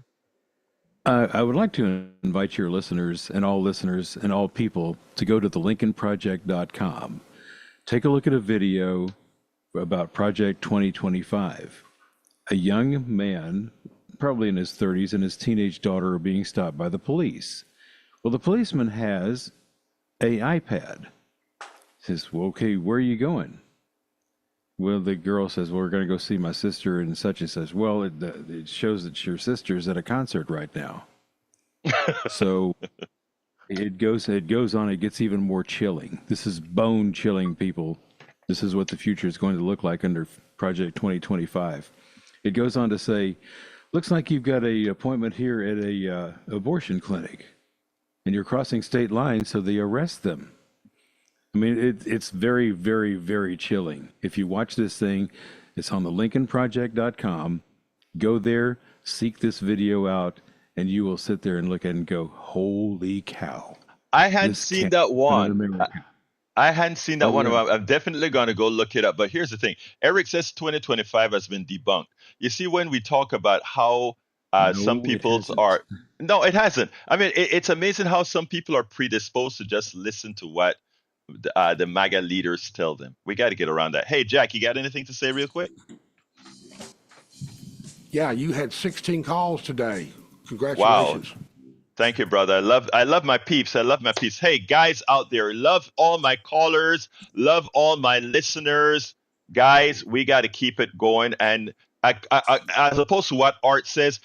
I would like to invite your listeners and all people to go to thelincolnproject.com. Take a look at a video about Project 2025. A young man, probably in his 30s, and his teenage daughter are being stopped by the police. Well, the policeman has an iPad. Says, well, okay, where are you going? Well, the girl says, well, we're going to go see my sister, and such and says, well, it shows that your sister's at a concert right now. So it goes on, it gets even more chilling. This is bone chilling, people. This is what the future is going to look like under Project 2025. It goes on to say, looks like you've got an appointment here at a abortion clinic, and you're crossing state lines, so they arrest them. It's very, very, very chilling. If you watch this thing, it's on the lincolnproject.com. Go there, seek this video out, and you will sit there and look at it and go, holy cow. I hadn't seen that one. I hadn't seen that one. Yeah. I'm definitely going to go look it up. But here's the thing. Eric says 2025 has been debunked. You see, when we talk about how some people are... No, it hasn't. It's amazing how some people are predisposed to just listen to what the MAGA leaders tell them. We got to get around that. Hey, Jack, you got anything to say real quick? Yeah, you had 16 calls today. Congratulations. Wow. Thank you, brother. I love my peeps. Hey, guys out there, love all my callers, love all my listeners. Guys, we got to keep it going. And as opposed to what Art says,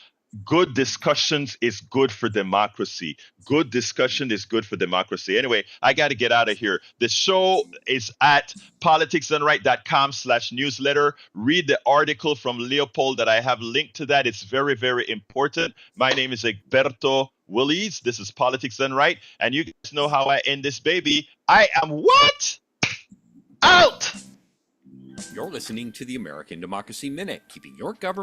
good discussions is good for democracy. Good discussion is good for democracy. Anyway, I got to get out of here. The show is at politicsdoneright.com/newsletter. Read the article from Leopold that I have linked to that. It's very, very important. My name is Egberto Willies. This is Politics Done Right. And you guys know how I end this baby. I am what? Out! You're listening to the American Democracy Minute, keeping your government